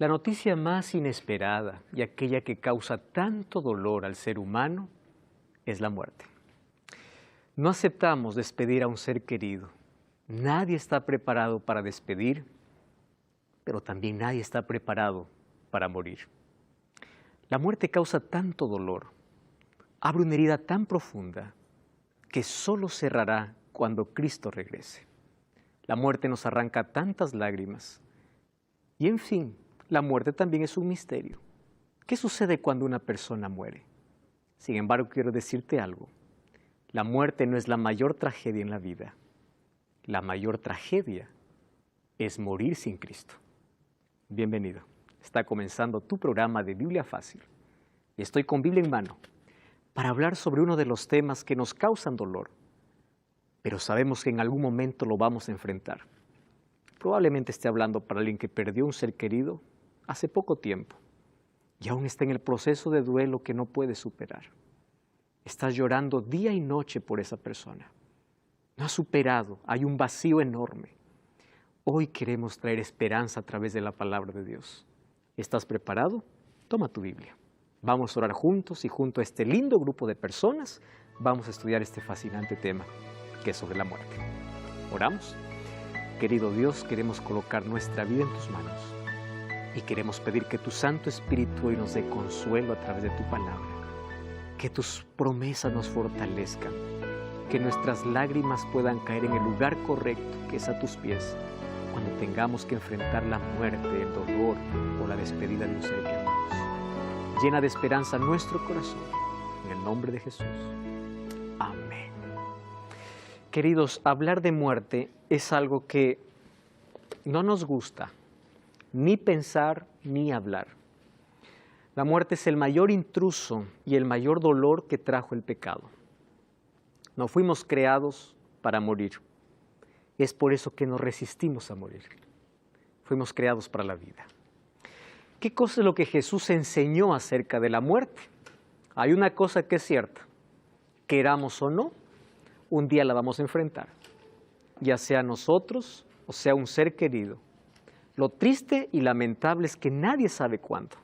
La noticia más inesperada y aquella que causa tanto dolor al ser humano es la muerte. No aceptamos despedir a un ser querido. Nadie está preparado para despedir, pero también nadie está preparado para morir. La muerte causa tanto dolor, abre una herida tan profunda que solo cerrará cuando Cristo regrese. La muerte nos arranca tantas lágrimas. Y en fin, la muerte también es un misterio. ¿Qué sucede cuando una persona muere? Sin embargo, quiero decirte algo. La muerte no es la mayor tragedia en la vida. La mayor tragedia es morir sin Cristo. Bienvenido. Está comenzando tu programa de Biblia Fácil. Y estoy con Biblia en mano para hablar sobre uno de los temas que nos causan dolor, pero sabemos que en algún momento lo vamos a enfrentar. Probablemente esté hablando para alguien que perdió un ser querido hace poco tiempo y aún está en el proceso de duelo que no puede superar. Estás llorando día y noche por esa persona. No has superado, hay un vacío enorme. Hoy queremos traer esperanza a través de la palabra de Dios. ¿Estás preparado? Toma tu Biblia. Vamos a orar juntos y junto a este lindo grupo de personas vamos a estudiar este fascinante tema que es sobre la muerte. ¿Oramos? Querido Dios, queremos colocar nuestra vida en tus manos y queremos pedir que tu Santo Espíritu hoy nos dé consuelo a través de tu palabra, que tus promesas nos fortalezcan, que nuestras lágrimas puedan caer en el lugar correcto, que es a tus pies, cuando tengamos que enfrentar la muerte, el dolor o la despedida de un ser que amamos. Llena de esperanza nuestro corazón, en el nombre de Jesús. Amén. Queridos, hablar de muerte es algo que no nos gusta, ni pensar ni hablar. La muerte es el mayor intruso y el mayor dolor que trajo el pecado. No fuimos creados para morir. Es por eso que nos resistimos a morir. Fuimos creados para la vida. ¿Qué cosa es lo que Jesús enseñó acerca de la muerte? Hay una cosa que es cierta. Queramos o no, un día la vamos a enfrentar. Ya sea nosotros o sea un ser querido. Lo triste y lamentable es que nadie sabe cuándo.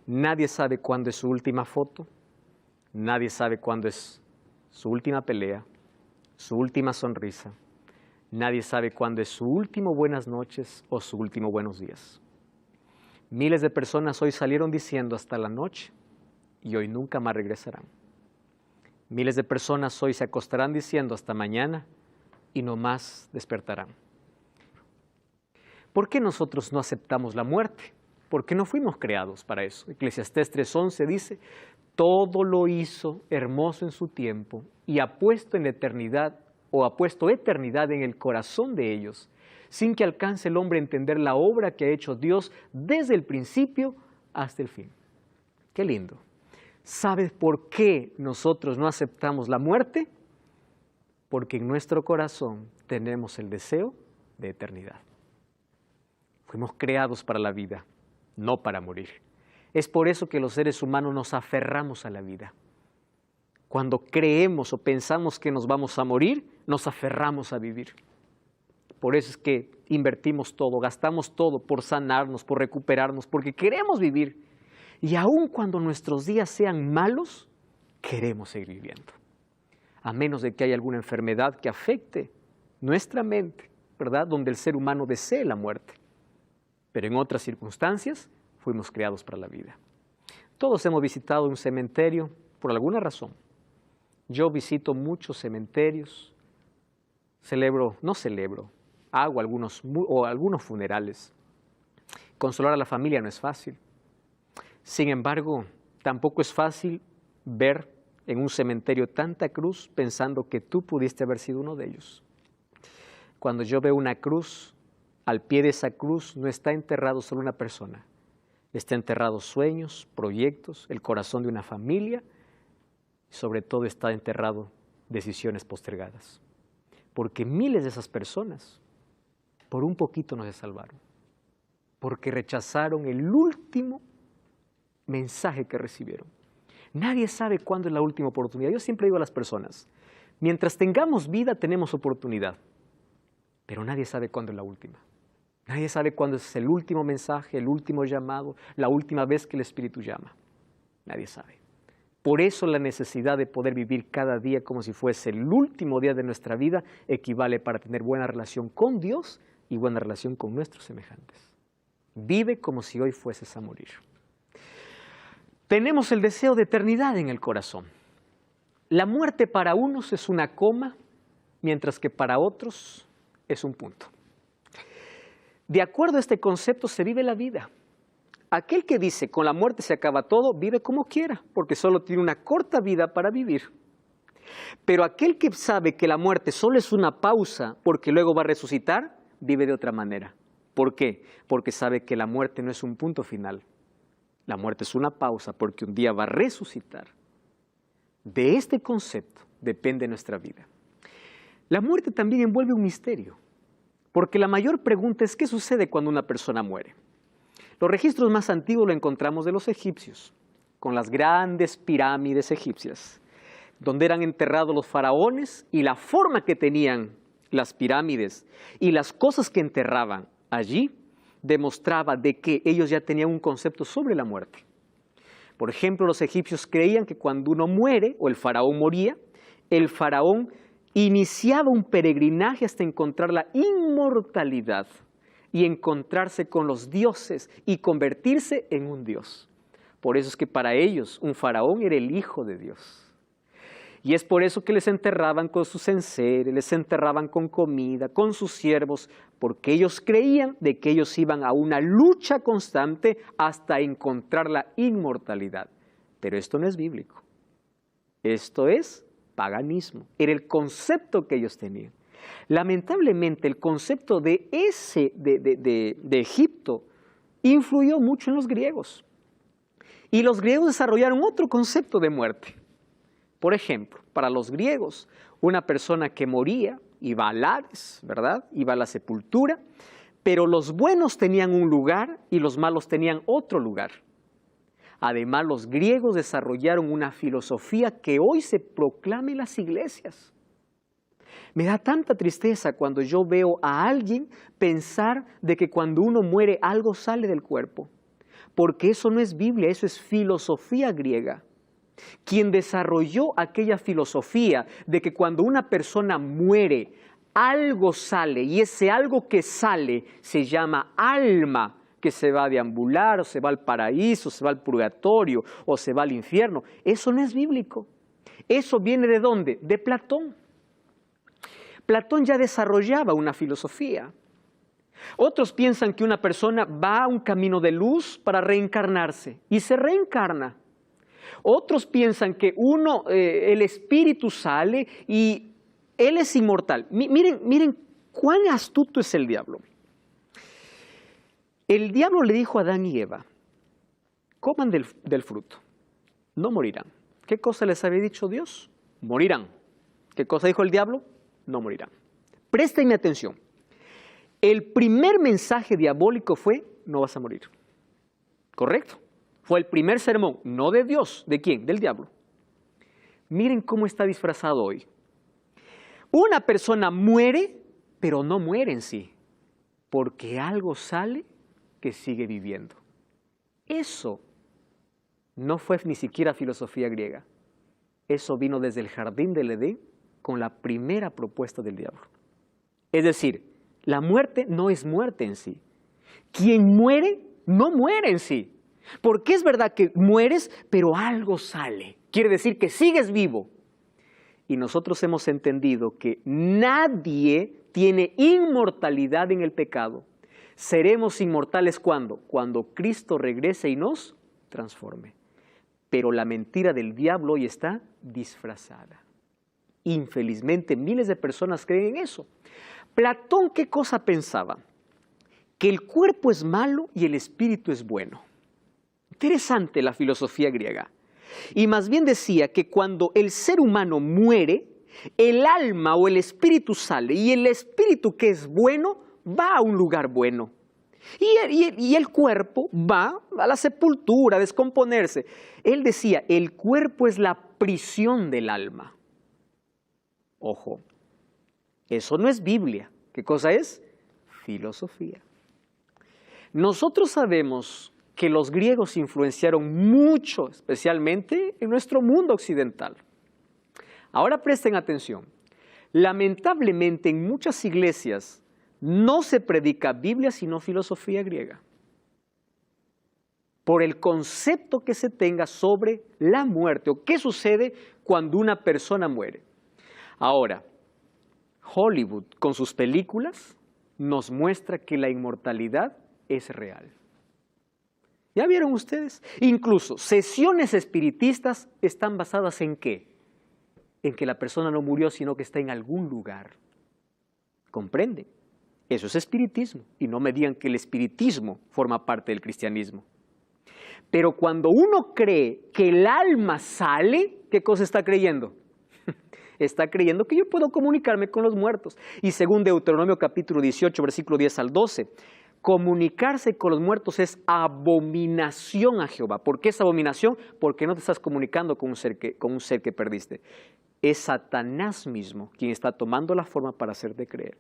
Nadie sabe cuándo es su última foto. Nadie sabe cuándo es su última pelea, su última sonrisa. Nadie sabe cuándo es su último buenas noches o su último buenos días. Miles de personas hoy salieron diciendo hasta la noche y hoy nunca más regresarán. Miles de personas hoy se acostarán diciendo hasta mañana y no más despertarán. ¿Por qué nosotros no aceptamos la muerte? Porque no fuimos creados para eso. Eclesiastés 3:11 dice, todo lo hizo hermoso en su tiempo y ha puesto en la eternidad o ha puesto eternidad en el corazón de ellos, sin que alcance el hombre a entender la obra que ha hecho Dios desde el principio hasta el fin. Qué lindo. ¿Sabes por qué nosotros no aceptamos la muerte? Porque en nuestro corazón tenemos el deseo de eternidad. Fuimos creados para la vida, no para morir. Es por eso que los seres humanos nos aferramos a la vida. Cuando creemos o pensamos que nos vamos a morir, nos aferramos a vivir. Por eso es que invertimos todo, gastamos todo por sanarnos, por recuperarnos, porque queremos vivir. Y aun cuando nuestros días sean malos, queremos seguir viviendo. A menos de que haya alguna enfermedad que afecte nuestra mente, ¿verdad? Donde el ser humano desee la muerte. Pero en otras circunstancias, fuimos creados para la vida. Todos hemos visitado un cementerio por alguna razón. Yo visito muchos cementerios, hago algunos funerales. Consolar a la familia no es fácil. Sin embargo, tampoco es fácil ver en un cementerio tanta cruz pensando que tú pudiste haber sido uno de ellos. Cuando yo veo una cruz, al pie de esa cruz no está enterrado solo una persona. Está enterrado sueños, proyectos, el corazón de una familia y sobre todo está enterrado decisiones postergadas. Porque miles de esas personas por un poquito no se salvaron. Porque rechazaron el último mensaje que recibieron. Nadie sabe cuándo es la última oportunidad. Yo siempre digo a las personas, mientras tengamos vida tenemos oportunidad, pero nadie sabe cuándo es la última. Nadie sabe cuándo es el último mensaje, el último llamado, la última vez que el Espíritu llama. Nadie sabe. Por eso la necesidad de poder vivir cada día como si fuese el último día de nuestra vida equivale para tener buena relación con Dios y buena relación con nuestros semejantes. Vive como si hoy fueses a morir. Tenemos el deseo de eternidad en el corazón. La muerte para unos es una coma, mientras que para otros es un punto. De acuerdo a este concepto se vive la vida. Aquel que dice con la muerte se acaba todo, vive como quiera, porque solo tiene una corta vida para vivir. Pero aquel que sabe que la muerte solo es una pausa, porque luego va a resucitar, vive de otra manera. ¿Por qué? Porque sabe que la muerte no es un punto final. La muerte es una pausa, porque un día va a resucitar. De este concepto depende nuestra vida. La muerte también envuelve un misterio, porque la mayor pregunta es ¿qué sucede cuando una persona muere? Los registros más antiguos lo encontramos de los egipcios, con las grandes pirámides egipcias, donde eran enterrados los faraones y la forma que tenían las pirámides y las cosas que enterraban allí demostraba de que ellos ya tenían un concepto sobre la muerte. Por ejemplo, los egipcios creían que cuando uno muere o el faraón moría, el faraón iniciaba un peregrinaje hasta encontrar la inmortalidad y encontrarse con los dioses y convertirse en un dios. Por eso es que para ellos un faraón era el hijo de Dios. Y es por eso que les enterraban con sus enseres, les enterraban con comida, con sus siervos, porque ellos creían de que ellos iban a una lucha constante hasta encontrar la inmortalidad. Pero esto no es bíblico. Esto es paganismo. Era el concepto que ellos tenían. Lamentablemente el concepto de Egipto influyó mucho en los griegos. Y los griegos desarrollaron otro concepto de muerte. Por ejemplo, para los griegos, una persona que moría iba al Hades, ¿verdad? Iba a la sepultura, pero los buenos tenían un lugar y los malos tenían otro lugar. Además, los griegos desarrollaron una filosofía que hoy se proclama en las iglesias. Me da tanta tristeza cuando yo veo a alguien pensar de que cuando uno muere algo sale del cuerpo, porque eso no es Biblia, eso es filosofía griega. Quien desarrolló aquella filosofía de que cuando una persona muere, algo sale y ese algo que sale se llama alma, que se va a deambular o se va al paraíso, se va al purgatorio o se va al infierno. Eso no es bíblico. Eso viene ¿de dónde? De Platón. Platón ya desarrollaba una filosofía. Otros piensan que una persona va a un camino de luz para reencarnarse y se reencarna. Otros piensan que el espíritu sale y él es inmortal. Miren cuán astuto es el diablo. El diablo le dijo a Adán y Eva, coman del fruto, no morirán. ¿Qué cosa les había dicho Dios? Morirán. ¿Qué cosa dijo el diablo? No morirán. Préstenme atención. El primer mensaje diabólico fue, no vas a morir. ¿Correcto? Fue el primer sermón, no de Dios. ¿De quién? Del diablo. Miren cómo está disfrazado hoy. Una persona muere, pero no muere en sí, porque algo sale que sigue viviendo. Eso no fue ni siquiera filosofía griega. Eso vino desde el jardín del Edén con la primera propuesta del diablo. Es decir, la muerte no es muerte en sí. Quien muere, no muere en sí. Porque es verdad que mueres, pero algo sale. Quiere decir que sigues vivo. Y nosotros hemos entendido que nadie tiene inmortalidad en el pecado. Seremos inmortales ¿cuándo? Cuando Cristo regrese y nos transforme. Pero la mentira del diablo hoy está disfrazada. Infelizmente, miles de personas creen en eso. Platón, ¿qué cosa pensaba? Que el cuerpo es malo y el espíritu es bueno. Interesante la filosofía griega. Y más bien decía que cuando el ser humano muere, el alma o el espíritu sale y el espíritu que es bueno va a un lugar bueno. Y el cuerpo va a la sepultura, a descomponerse. Él decía, el cuerpo es la prisión del alma. Ojo, eso no es Biblia. ¿Qué cosa es? Filosofía. Nosotros sabemos que los griegos influenciaron mucho, especialmente en nuestro mundo occidental. Ahora presten atención. Lamentablemente en muchas iglesias no se predica Biblia sino filosofía griega, por el concepto que se tenga sobre la muerte o qué sucede cuando una persona muere. Ahora, Hollywood con sus películas nos muestra que la inmortalidad es real. ¿Ya vieron ustedes? Incluso sesiones espiritistas están basadas ¿en qué? En que la persona no murió, sino que está en algún lugar. ¿Comprenden? Eso es espiritismo. Y no me digan que el espiritismo forma parte del cristianismo. Pero cuando uno cree que el alma sale, ¿qué cosa está creyendo? Está creyendo que yo puedo comunicarme con los muertos. Y según Deuteronomio capítulo 18, versículo 10 al 12, comunicarse con los muertos es abominación a Jehová. ¿Por qué es abominación? Porque no te estás comunicando con un ser que perdiste. Es Satanás mismo quien está tomando la forma para hacerte creer.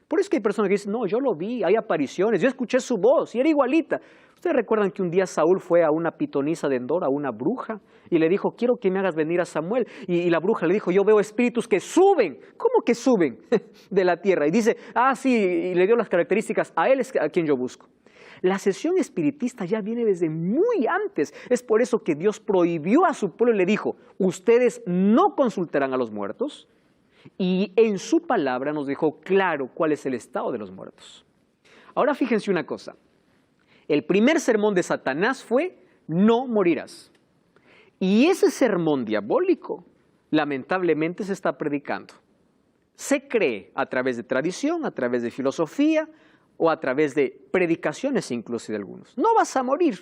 Por eso que hay personas que dicen, no, yo lo vi, hay apariciones, yo escuché su voz y era igualita. ¿Ustedes recuerdan que un día Saúl fue a una pitonisa de Endor, a una bruja, y le dijo, quiero que me hagas venir a Samuel? Y la bruja le dijo, yo veo espíritus que suben. ¿Cómo que suben de la tierra? Y dice, sí, y le dio las características, a él es a quien yo busco. La sesión espiritista ya viene desde muy antes. Es por eso que Dios prohibió a su pueblo y le dijo, ustedes no consultarán a los muertos. Y en su palabra nos dejó claro cuál es el estado de los muertos. Ahora fíjense una cosa. El primer sermón de Satanás fue, no morirás. Y ese sermón diabólico, lamentablemente, se está predicando. Se cree a través de tradición, a través de filosofía o a través de predicaciones incluso de algunos. No vas a morir.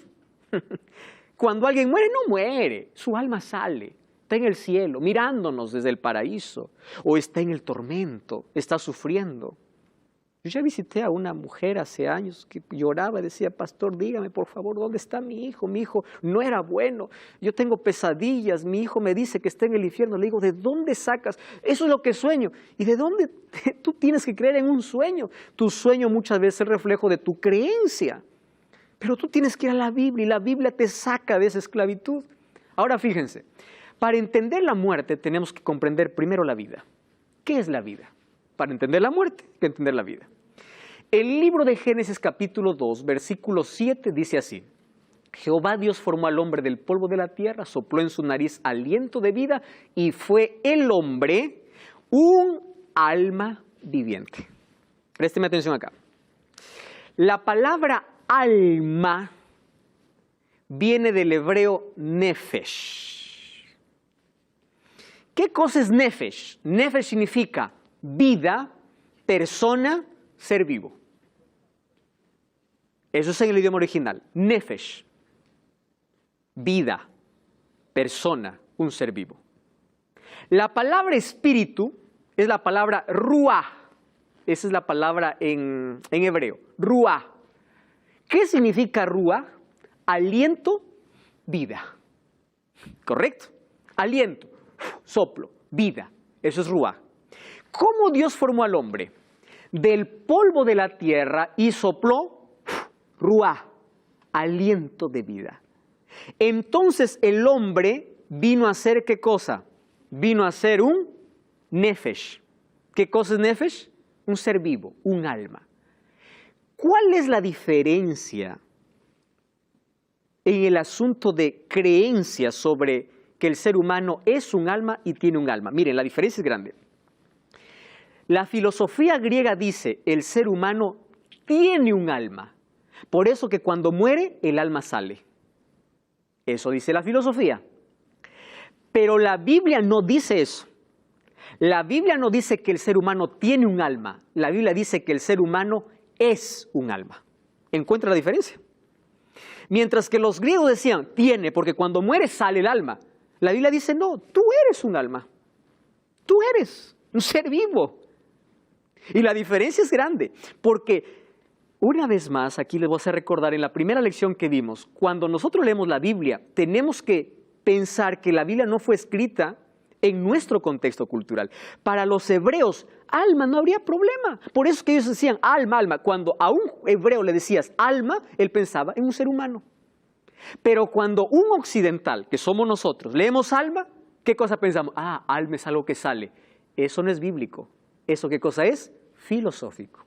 Cuando alguien muere, no muere. Su alma sale. Está en el cielo, mirándonos desde el paraíso, o está en el tormento, está sufriendo. Yo ya visité a una mujer hace años que lloraba y decía, pastor, dígame por favor, ¿dónde está mi hijo? Mi hijo no era bueno, yo tengo pesadillas, mi hijo me dice que está en el infierno. Le digo, ¿de dónde sacas? Eso es lo que sueño. ¿Y de dónde? Tú tienes que creer en un sueño. Tu sueño muchas veces es el reflejo de tu creencia, pero tú tienes que ir a la Biblia y la Biblia te saca de esa esclavitud. Ahora fíjense. Para entender la muerte tenemos que comprender primero la vida. ¿Qué es la vida? Para entender la muerte hay que entender la vida. El libro de Génesis capítulo 2, versículo 7 dice así. Jehová Dios formó al hombre del polvo de la tierra, sopló en su nariz aliento de vida y fue el hombre un alma viviente. Présteme atención acá. La palabra alma viene del hebreo nefesh. ¿Qué cosa es nefesh? Nefesh significa vida, persona, ser vivo. Eso es en el idioma original. Nefesh, vida, persona, un ser vivo. La palabra espíritu es la palabra ruah. Esa es la palabra en hebreo, ruah. ¿Qué significa ruah? Aliento, vida. ¿Correcto? Aliento. Soplo, vida, eso es ruah. ¿Cómo Dios formó al hombre? Del polvo de la tierra y sopló ruah, aliento de vida. Entonces el hombre vino a ser ¿qué cosa? Vino a ser un nefesh. ¿Qué cosa es nefesh? Un ser vivo, un alma. ¿Cuál es la diferencia en el asunto de creencia sobre que el ser humano es un alma y tiene un alma? Miren, la diferencia es grande. La filosofía griega dice, el ser humano tiene un alma. Por eso que cuando muere, el alma sale. Eso dice la filosofía. Pero la Biblia no dice eso. La Biblia no dice que el ser humano tiene un alma. La Biblia dice que el ser humano es un alma. ¿Encuentra la diferencia? Mientras que los griegos decían, tiene, porque cuando muere sale el alma. La Biblia dice, no, tú eres un alma. Tú eres un ser vivo. Y la diferencia es grande, porque una vez más, aquí les voy a hacer recordar en la primera lección que vimos, cuando nosotros leemos la Biblia, tenemos que pensar que la Biblia no fue escrita en nuestro contexto cultural. Para los hebreos, alma no habría problema. Por eso es que ellos decían alma, alma. Cuando a un hebreo le decías alma, él pensaba en un ser humano. Pero cuando un occidental, que somos nosotros, leemos alma, ¿qué cosa pensamos? Ah, alma es algo que sale. Eso no es bíblico. ¿Eso qué cosa es? Filosófico.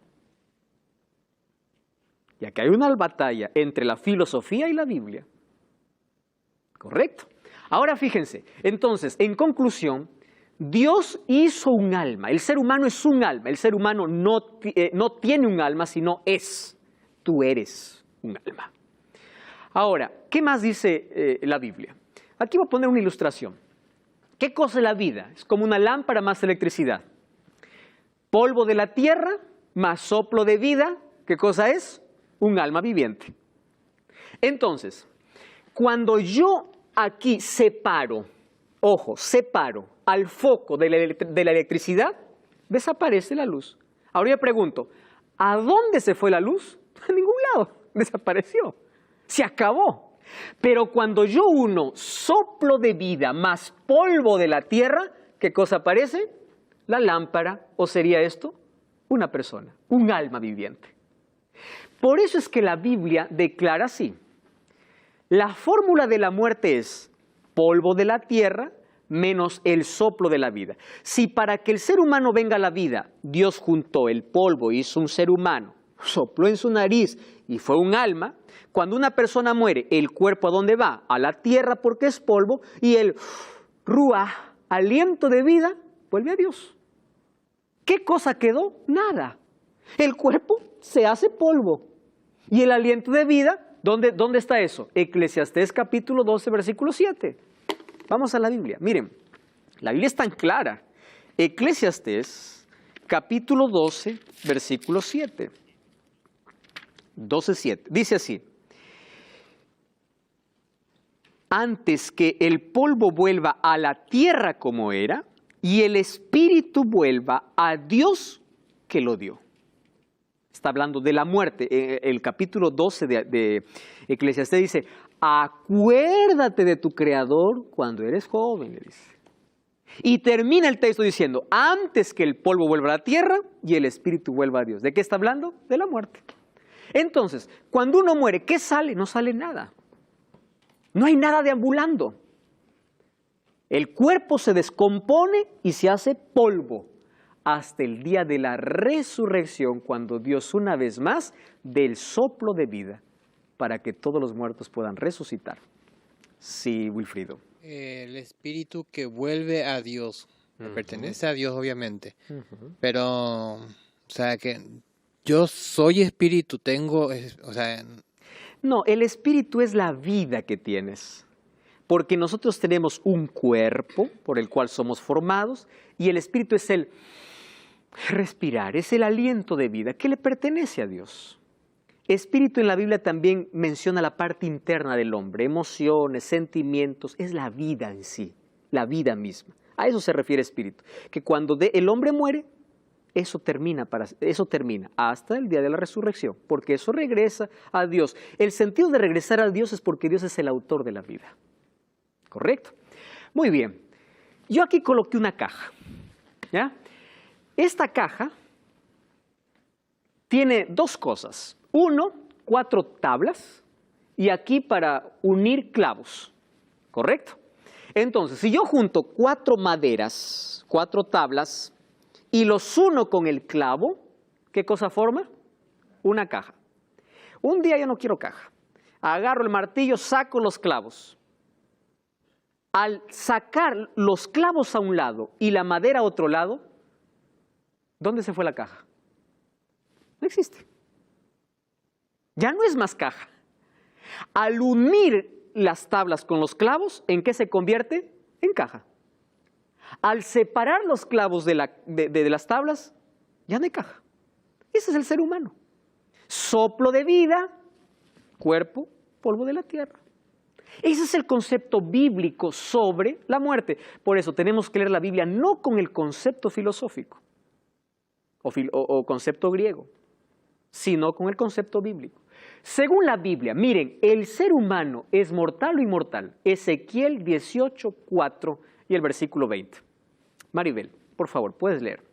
Ya que hay una batalla entre la filosofía y la Biblia. ¿Correcto? Ahora fíjense, entonces, en conclusión, Dios hizo un alma. El ser humano es un alma. El ser humano no tiene un alma, sino es. Tú eres un alma. Ahora, ¿qué más dice la Biblia? Aquí voy a poner una ilustración. ¿Qué cosa es la vida? Es como una lámpara más electricidad. Polvo de la tierra más soplo de vida. ¿Qué cosa es? Un alma viviente. Entonces, cuando yo aquí separo, ojo, separo al foco de la electricidad, desaparece la luz. Ahora yo pregunto, ¿a dónde se fue la luz? A ningún lado, desapareció. Se acabó. Pero cuando yo uno soplo de vida más polvo de la tierra, ¿qué cosa aparece? La lámpara, o sería esto, una persona, un alma viviente. Por eso es que la Biblia declara así. La fórmula de la muerte es polvo de la tierra menos el soplo de la vida. Si para que el ser humano venga a la vida, Dios juntó el polvo, hizo un ser humano, sopló en su nariz y fue un alma, cuando una persona muere, el cuerpo ¿a dónde va? A la tierra porque es polvo y el ruah, aliento de vida, vuelve a Dios. ¿Qué cosa quedó? Nada. El cuerpo se hace polvo y el aliento de vida, ¿dónde está eso? Eclesiastés capítulo 12, versículo 7. Vamos a la Biblia. Miren, la Biblia es tan clara. Eclesiastés capítulo 12, versículo 7. 12:7. Dice así. Antes que el polvo vuelva a la tierra como era, y el espíritu vuelva a Dios que lo dio. Está hablando de la muerte. El capítulo 12 de Eclesiastés dice, acuérdate de tu Creador cuando eres joven, le dice. Y termina el texto diciendo, antes que el polvo vuelva a la tierra y el espíritu vuelva a Dios. ¿De qué está hablando? De la muerte. Entonces, cuando uno muere, ¿qué sale? No sale nada. No hay nada deambulando. El cuerpo se descompone y se hace polvo hasta el día de la resurrección, cuando Dios una vez más dé el soplo de vida para que todos los muertos puedan resucitar. Sí, Wilfrido. El espíritu que vuelve a Dios, que pertenece a Dios obviamente, pero, o sea, que yo soy espíritu, o sea... No, el espíritu es la vida que tienes. Porque nosotros tenemos un cuerpo por el cual somos formados y el espíritu es el respirar, es el aliento de vida que le pertenece a Dios. Espíritu en la Biblia también menciona la parte interna del hombre, emociones, sentimientos, es la vida en sí, la vida misma. A eso se refiere espíritu, que cuando el hombre muere, eso termina hasta el día de la resurrección, porque eso regresa a Dios. El sentido de regresar a Dios es porque Dios es el autor de la vida. ¿Correcto? Muy bien. Yo aquí coloqué una caja. ¿Ya? Esta caja tiene dos cosas. Uno, 4 tablas y aquí para unir clavos. ¿Correcto? Entonces, si yo junto 4 maderas, 4 tablas y los uno con el clavo, ¿qué cosa forma? Una caja. Un día yo no quiero caja. Agarro el martillo, saco los clavos. Al sacar los clavos a un lado y la madera a otro lado, ¿dónde se fue la caja? No existe. Ya no es más caja. Al unir las tablas con los clavos, ¿en qué se convierte? En caja. Al separar los clavos de las tablas, ya no hay caja. Ese es el ser humano. Soplo de vida, cuerpo, polvo de la tierra. Ese es el concepto bíblico sobre la muerte. Por eso tenemos que leer la Biblia no con el concepto filosófico o concepto griego, sino con el concepto bíblico. Según la Biblia, miren, el ser humano es mortal o inmortal. Ezequiel 18:4 y el versículo 20. Maribel, por favor, puedes leer.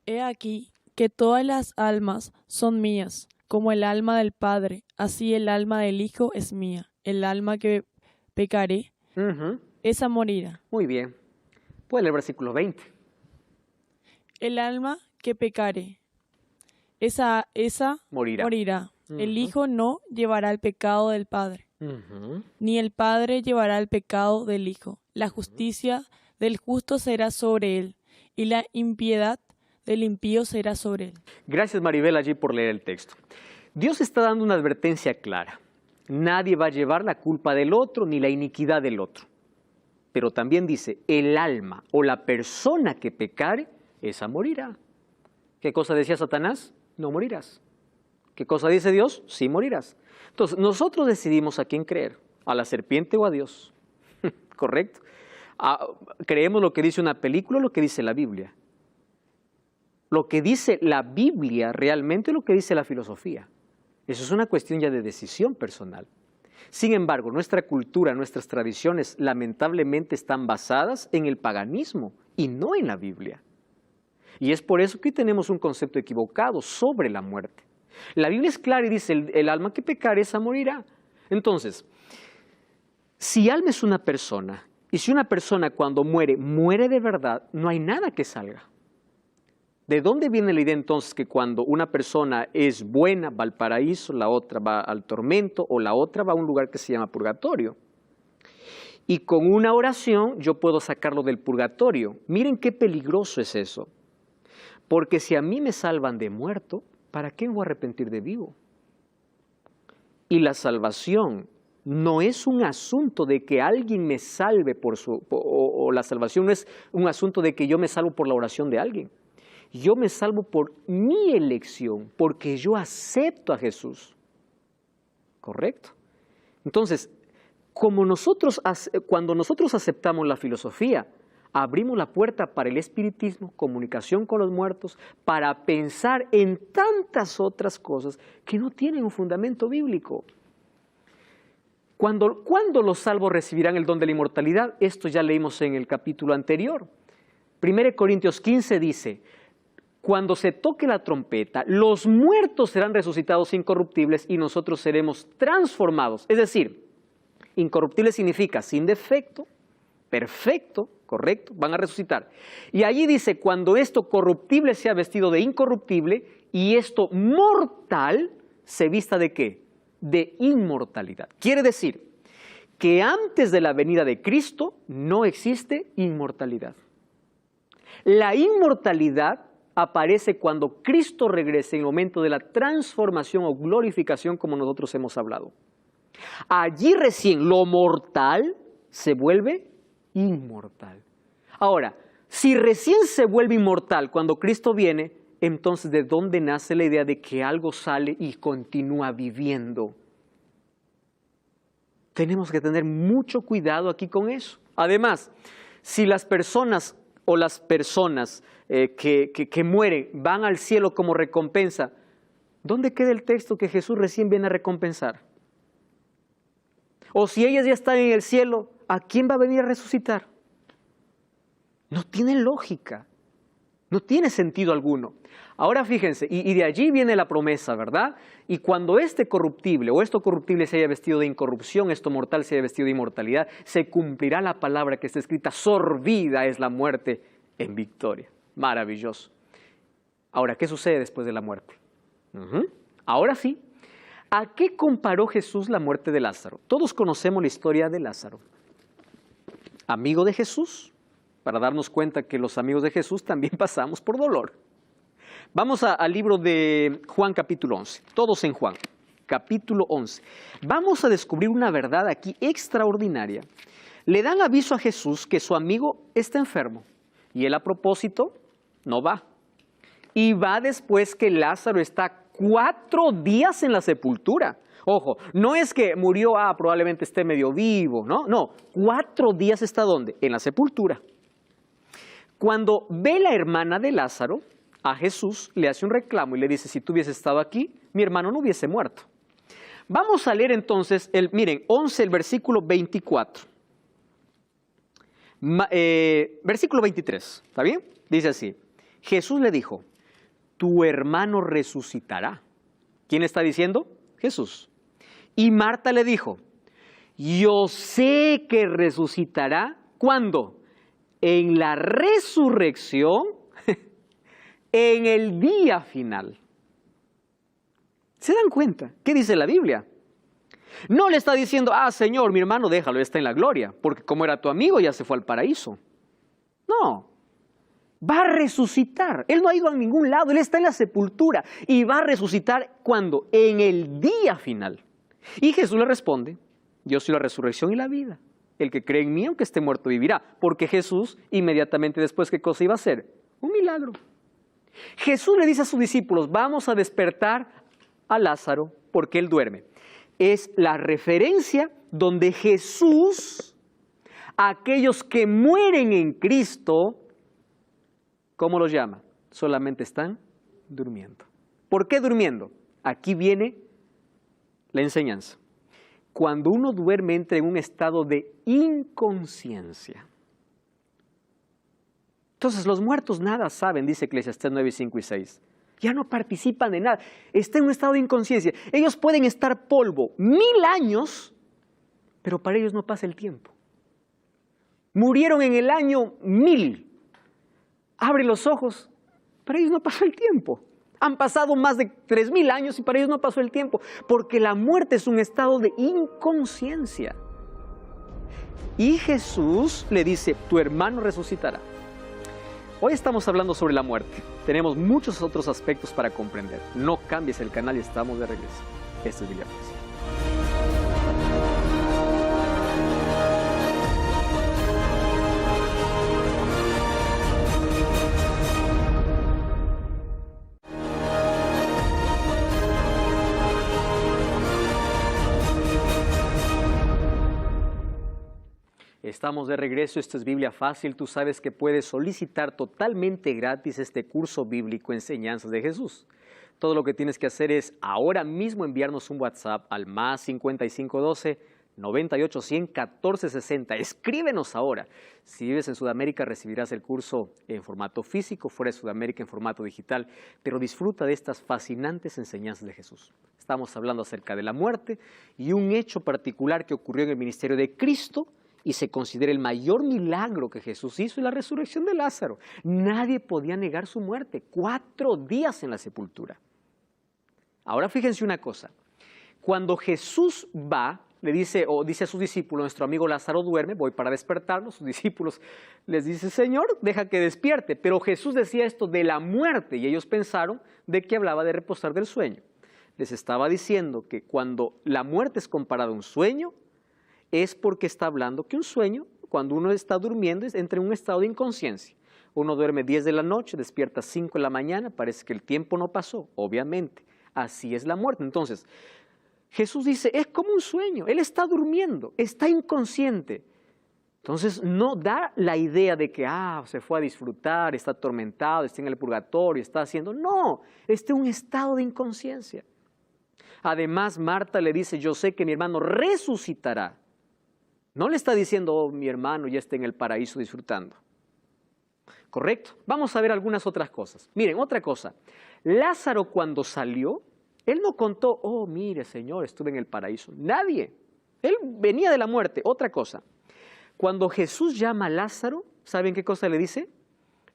He aquí que todas las almas son mías, como el alma del Padre, así el alma del Hijo es mía. El alma que pecaré, esa morirá. Muy bien. Puede leer el versículo 20. El alma que pecare, esa morirá. El Hijo no llevará el pecado del Padre, ni el Padre llevará el pecado del Hijo. La justicia del justo será sobre él, y la impiedad del impío será sobre él. Gracias, Maribel, allí por leer el texto. Dios está dando una advertencia clara. Nadie va a llevar la culpa del otro ni la iniquidad del otro. Pero también dice, el alma o la persona que pecare, esa morirá. ¿Qué cosa decía Satanás? No morirás. ¿Qué cosa dice Dios? Sí morirás. Entonces, nosotros decidimos a quién creer, a la serpiente o a Dios. ¿Correcto? Creemos lo que dice una película o lo que dice la Biblia. Lo que dice la Biblia realmente es lo que dice la filosofía. Eso es una cuestión ya de decisión personal. Sin embargo, nuestra cultura, nuestras tradiciones, lamentablemente están basadas en el paganismo y no en la Biblia. Y es por eso que hoy tenemos un concepto equivocado sobre la muerte. La Biblia es clara y dice, el alma que pecare, esa morirá. Entonces, si alma es una persona, y si una persona cuando muere, muere de verdad, no hay nada que salga. ¿De dónde viene la idea entonces que cuando una persona es buena va al paraíso, la otra va al tormento o la otra va a un lugar que se llama purgatorio? Y con una oración yo puedo sacarlo del purgatorio. Miren qué peligroso es eso. Porque si a mí me salvan de muerto, ¿para qué me voy a arrepentir de vivo? Y la salvación no es un asunto de que alguien me salve o la salvación no es un asunto de que yo me salvo por la oración de alguien. Yo me salvo por mi elección, porque yo acepto a Jesús. ¿Correcto? Entonces, cuando nosotros aceptamos la filosofía, abrimos la puerta para el espiritismo, comunicación con los muertos, para pensar en tantas otras cosas que no tienen un fundamento bíblico. ¿Cuándo los salvos recibirán el don de la inmortalidad? Esto ya leímos en el capítulo anterior. 1 Corintios 15 dice, cuando se toque la trompeta, los muertos serán resucitados incorruptibles y nosotros seremos transformados. Es decir, incorruptible significa sin defecto, perfecto, correcto, van a resucitar. Y allí dice, cuando esto corruptible sea vestido de incorruptible y esto mortal se vista ¿de qué? De inmortalidad. Quiere decir que antes de la venida de Cristo no existe inmortalidad. La inmortalidad aparece cuando Cristo regrese en el momento de la transformación o glorificación como nosotros hemos hablado. Allí recién lo mortal se vuelve inmortal. Ahora, si recién se vuelve inmortal cuando Cristo viene, entonces ¿de dónde nace la idea de que algo sale y continúa viviendo? Tenemos que tener mucho cuidado aquí con eso. Además, si las personas que mueren van al cielo como recompensa, ¿dónde queda el texto que Jesús recién viene a recompensar? O si ellas ya están en el cielo, ¿a quién va a venir a resucitar? No tiene lógica, no tiene sentido alguno. Ahora fíjense, y de allí viene la promesa, ¿verdad? Y cuando este corruptible o esto corruptible se haya vestido de incorrupción, esto mortal se haya vestido de inmortalidad, se cumplirá la palabra que está escrita, sorbida es la muerte en victoria. Maravilloso. Ahora, ¿qué sucede después de la muerte? Ahora sí, ¿a qué comparó Jesús la muerte de Lázaro? Todos conocemos la historia de Lázaro. Amigo de Jesús, para darnos cuenta que los amigos de Jesús también pasamos por dolor. Vamos al libro de Juan capítulo 11, todos en Juan, capítulo 11. Vamos a descubrir una verdad aquí extraordinaria. Le dan aviso a Jesús que su amigo está enfermo y él a propósito no va. Y va después que Lázaro está 4 días en la sepultura. Ojo, no es que murió, probablemente esté medio vivo, no, 4 días está ¿dónde? En la sepultura. Cuando ve la hermana de Lázaro, a Jesús le hace un reclamo y le dice, si tú hubieses estado aquí, mi hermano no hubiese muerto. Vamos a leer entonces, miren, 11, el versículo 24. Versículo 23, ¿está bien? Dice así, Jesús le dijo, tu hermano resucitará. ¿Quién está diciendo? Jesús. Y Marta le dijo, yo sé que resucitará. ¿Cuándo? En la resurrección, en el día final. ¿Se dan cuenta? ¿Qué dice la Biblia? No le está diciendo, Señor, mi hermano, déjalo, está en la gloria, porque como era tu amigo ya se fue al paraíso. No, va a resucitar. Él no ha ido a ningún lado, Él está en la sepultura y va a resucitar, ¿cuándo? En el día final. Y Jesús le responde, yo soy la resurrección y la vida. El que cree en mí, aunque esté muerto, vivirá. Porque Jesús, inmediatamente después, ¿qué cosa iba a hacer? Un milagro. Jesús le dice a sus discípulos, vamos a despertar a Lázaro porque él duerme. Es la referencia donde Jesús, a aquellos que mueren en Cristo, ¿cómo los llama? Solamente están durmiendo. ¿Por qué durmiendo? Aquí viene la enseñanza. Cuando uno duerme entra en un estado de inconsciencia. Entonces los muertos nada saben, dice Eclesiastés 9, 5 y 6. Ya no participan de nada, están en un estado de inconsciencia. Ellos pueden estar polvo 1000 años, pero para ellos no pasa el tiempo. Murieron en el año 1000. Abre los ojos, para ellos no pasó el tiempo. Han pasado más de 3000 años y para ellos no pasó el tiempo, porque la muerte es un estado de inconsciencia. Y Jesús le dice, tu hermano resucitará. Hoy estamos hablando sobre la muerte. Tenemos muchos otros aspectos para comprender. No cambies el canal y estamos de regreso. Este es Biblia Fácil. Estamos de regreso, esto es Biblia Fácil. Tú sabes que puedes solicitar totalmente gratis este curso bíblico Enseñanzas de Jesús. Todo lo que tienes que hacer es ahora mismo enviarnos un WhatsApp al más 5512 98 100 14 60. Escríbenos ahora. Si vives en Sudamérica recibirás el curso en formato físico, fuera de Sudamérica en formato digital, pero disfruta de estas fascinantes enseñanzas de Jesús. Estamos hablando acerca de la muerte y un hecho particular que ocurrió en el ministerio de Cristo y se considera el mayor milagro que Jesús hizo, la resurrección de Lázaro. Nadie podía negar su muerte, 4 días en la sepultura. Ahora fíjense una cosa, cuando Jesús va, le dice, o dice a sus discípulos, nuestro amigo Lázaro duerme, voy para despertarlo, sus discípulos les dice, Señor, deja que despierte, pero Jesús decía esto de la muerte y ellos pensaron de que hablaba de reposar del sueño. Les estaba diciendo que cuando la muerte es comparada a un sueño, es porque está hablando que un sueño, cuando uno está durmiendo, entra en un estado de inconsciencia. Uno duerme 10 de la noche, despierta 5 de la mañana, parece que el tiempo no pasó, obviamente. Así es la muerte. Entonces, Jesús dice, es como un sueño, Él está durmiendo, está inconsciente. Entonces, no da la idea de que, se fue a disfrutar, está atormentado, está en el purgatorio, está haciendo... No, está en un estado de inconsciencia. Además, Marta le dice, yo sé que mi hermano resucitará. No le está diciendo, mi hermano ya está en el paraíso disfrutando. ¿Correcto? Vamos a ver algunas otras cosas. Miren, otra cosa. Lázaro cuando salió, él no contó, mire Señor, estuve en el paraíso. Nadie. Él venía de la muerte. Otra cosa. Cuando Jesús llama a Lázaro, ¿saben qué cosa le dice?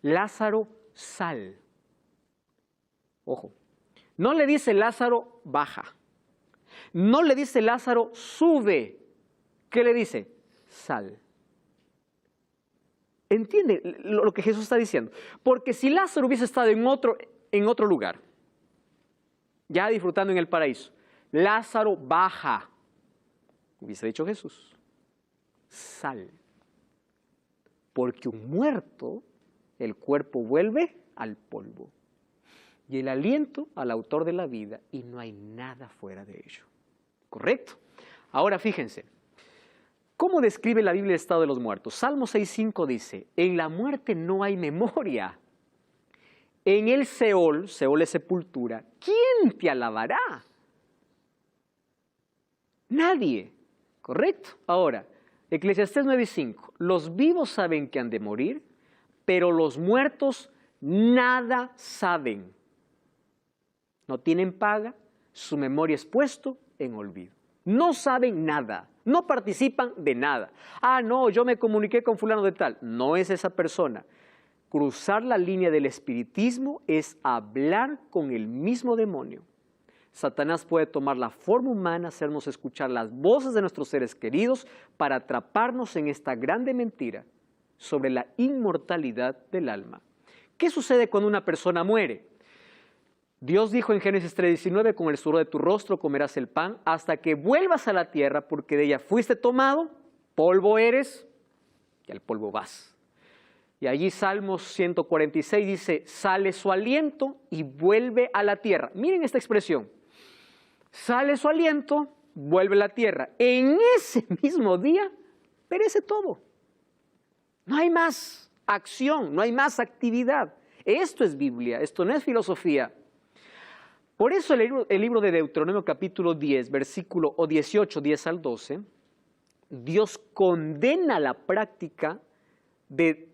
Lázaro, sal. Ojo. No le dice Lázaro, baja. No le dice Lázaro, sube. ¿Qué le dice? Sal. ¿Entiende lo que Jesús está diciendo? Porque si Lázaro hubiese estado en otro lugar, ya disfrutando en el paraíso, Lázaro baja, hubiese dicho Jesús, sal. Porque un muerto, el cuerpo vuelve al polvo y el aliento al autor de la vida y no hay nada fuera de ello. ¿Correcto? Ahora fíjense. ¿Cómo describe la Biblia el estado de los muertos? Salmo 6:5 dice, en la muerte no hay memoria. En el Seol, Seol es sepultura, ¿quién te alabará? Nadie, ¿correcto? Ahora, Eclesiastés 9:5. Los vivos saben que han de morir, pero los muertos nada saben. No tienen paga, su memoria es puesto en olvido. No saben nada, no participan de nada. Ah, no, yo me comuniqué con fulano de tal. No es esa persona. Cruzar la línea del espiritismo es hablar con el mismo demonio. Satanás puede tomar la forma humana, hacernos escuchar las voces de nuestros seres queridos para atraparnos en esta grande mentira sobre la inmortalidad del alma. ¿Qué sucede cuando una persona muere? Dios dijo en Génesis 3:19, con el sudor de tu rostro comerás el pan hasta que vuelvas a la tierra, porque de ella fuiste tomado, polvo eres y al polvo vas. Y allí Salmos 146 dice, sale su aliento y vuelve a la tierra. Miren esta expresión, sale su aliento, vuelve a la tierra. En ese mismo día perece todo. No hay más acción, no hay más actividad. Esto es Biblia, esto no es filosofía. Por eso el libro de Deuteronomio capítulo 10, versículo 18, 10 al 12, Dios condena la práctica de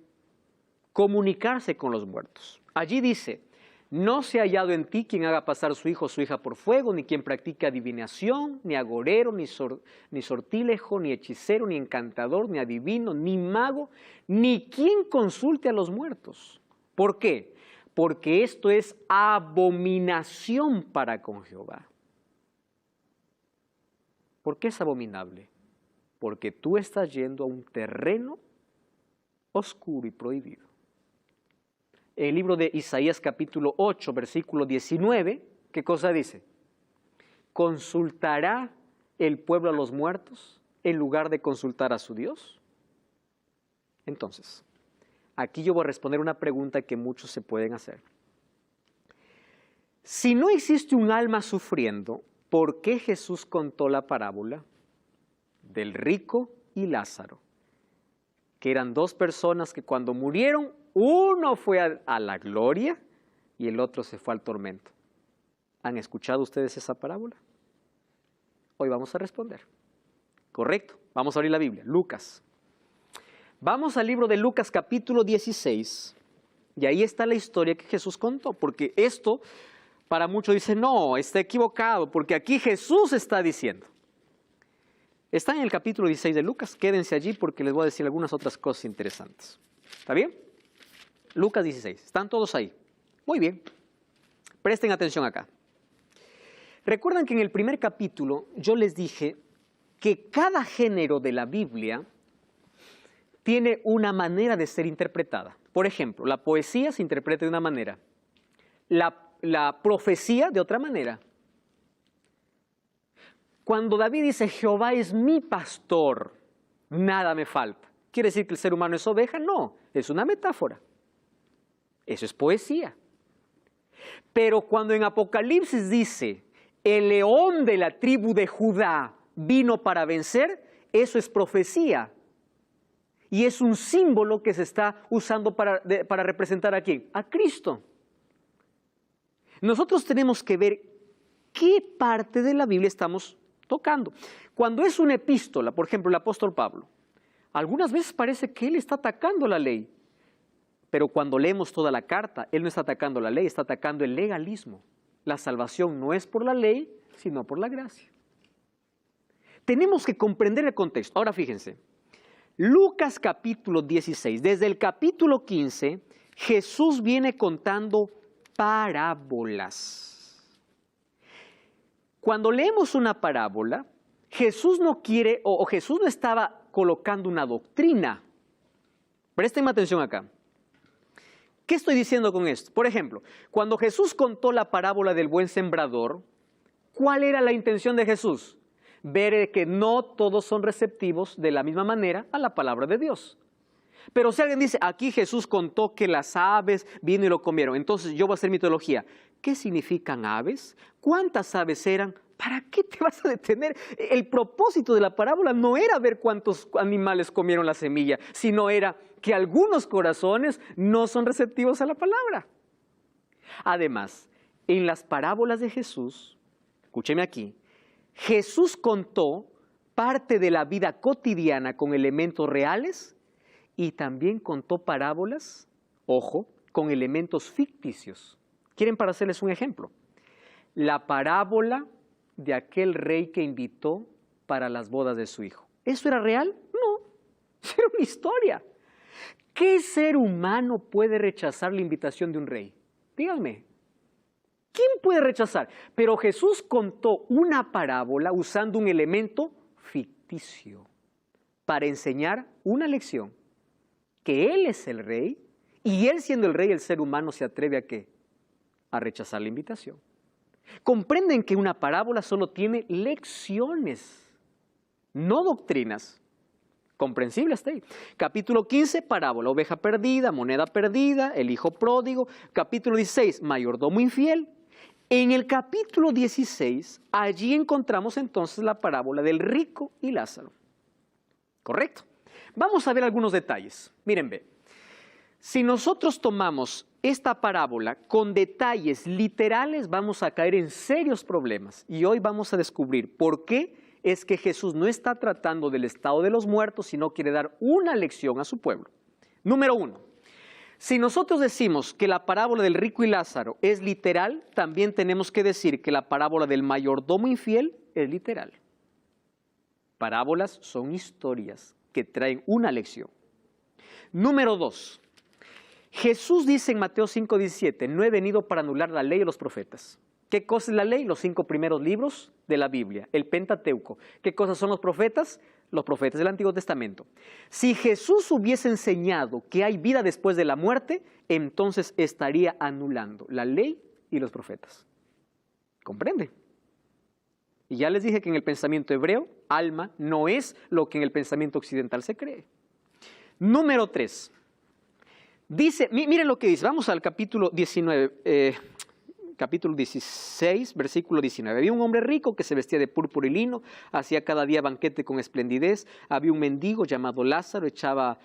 comunicarse con los muertos. Allí dice, no se ha hallado en ti quien haga pasar su hijo o su hija por fuego, ni quien practique adivinación, ni agorero, ni sortilejo, ni hechicero, ni encantador, ni adivino, ni mago, ni quien consulte a los muertos. ¿Por qué? Porque esto es abominación para con Jehová. ¿Por qué es abominable? Porque tú estás yendo a un terreno oscuro y prohibido. El libro de Isaías capítulo 8, versículo 19, ¿qué cosa dice? ¿Consultará el pueblo a los muertos en lugar de consultar a su Dios? Entonces, aquí yo voy a responder una pregunta que muchos se pueden hacer. Si no existe un alma sufriendo, ¿por qué Jesús contó la parábola del rico y Lázaro? Que eran dos personas que cuando murieron, uno fue a la gloria y el otro se fue al tormento. ¿Han escuchado ustedes esa parábola? Hoy vamos a responder. Correcto, vamos a abrir la Biblia, Lucas. Vamos al libro de Lucas capítulo 16 y ahí está la historia que Jesús contó, porque esto para muchos dicen, no, está equivocado, porque aquí Jesús está diciendo. Está en el capítulo 16 de Lucas, quédense allí porque les voy a decir algunas otras cosas interesantes. ¿Está bien? Lucas 16, ¿están todos ahí? Muy bien, presten atención acá. Recuerdan que en el primer capítulo yo les dije que cada género de la Biblia tiene una manera de ser interpretada. Por ejemplo, la poesía se interpreta de una manera, la profecía de otra manera. Cuando David dice, Jehová es mi pastor, nada me falta. ¿Quiere decir que el ser humano es oveja? No, es una metáfora. Eso es poesía. Pero cuando en Apocalipsis dice, el león de la tribu de Judá vino para vencer, eso es profecía. Y es un símbolo que se está usando para representar a ¿quién? A Cristo. Nosotros tenemos que ver qué parte de la Biblia estamos tocando. Cuando es una epístola, por ejemplo, el apóstol Pablo, algunas veces parece que él está atacando la ley, pero cuando leemos toda la carta, él no está atacando la ley, está atacando el legalismo. La salvación no es por la ley, sino por la gracia. Tenemos que comprender el contexto. Ahora fíjense, Lucas capítulo 16, desde el capítulo 15, Jesús viene contando parábolas. Cuando leemos una parábola, Jesús no quiere, o Jesús no estaba colocando una doctrina. Préstenme atención acá. ¿Qué estoy diciendo con esto? Por ejemplo, cuando Jesús contó la parábola del buen sembrador, ¿cuál era la intención de Jesús? Ver que no todos son receptivos de la misma manera a la palabra de Dios. Pero si alguien dice, aquí Jesús contó que las aves vino y lo comieron, entonces yo voy a hacer mi teología. ¿Qué significan aves? ¿Cuántas aves eran? ¿Para qué te vas a detener? El propósito de la parábola no era ver cuántos animales comieron la semilla, sino era que algunos corazones no son receptivos a la palabra. Además, en las parábolas de Jesús, escúcheme aquí, Jesús contó parte de la vida cotidiana con elementos reales y también contó parábolas, ojo, con elementos ficticios. ¿Quieren para hacerles un ejemplo? La parábola de aquel rey que invitó para las bodas de su hijo. ¿Eso era real? No, era una historia. ¿Qué ser humano puede rechazar la invitación de un rey? Díganme. ¿Quién puede rechazar? Pero Jesús contó una parábola usando un elemento ficticio para enseñar una lección, que Él es el rey y Él siendo el rey, el ser humano se atreve ¿a qué? A rechazar la invitación. Comprenden que una parábola solo tiene lecciones, no doctrinas. Comprensible hasta ahí. Capítulo 15, parábola, oveja perdida, moneda perdida, el hijo pródigo. Capítulo 16, mayordomo infiel. En el capítulo 16, allí encontramos entonces la parábola del rico y Lázaro. ¿Correcto? Vamos a ver algunos detalles. Miren, ve. Si nosotros tomamos esta parábola con detalles literales, vamos a caer en serios problemas. Y hoy vamos a descubrir por qué es que Jesús no está tratando del estado de los muertos, sino quiere dar una lección a su pueblo. Número 1. Si nosotros decimos que la parábola del rico y Lázaro es literal, también tenemos que decir que la parábola del mayordomo infiel es literal. Parábolas son historias que traen una lección. Número 2. Jesús dice en Mateo 5:17, no he venido para anular la ley de los profetas. ¿Qué cosa es la ley? Los 5 primeros libros de la Biblia, el Pentateuco. ¿Qué cosas son los profetas? Los profetas del Antiguo Testamento. Si Jesús hubiese enseñado que hay vida después de la muerte, entonces estaría anulando la ley y los profetas. ¿Comprende? Y ya les dije que en el pensamiento hebreo, alma no es lo que en el pensamiento occidental se cree. Número 3. Dice, miren lo que dice, vamos al capítulo 19, capítulo 16, versículo 19. Había un hombre rico que se vestía de púrpura y lino, hacía cada día banquete con esplendidez. Había un mendigo llamado Lázaro, estaba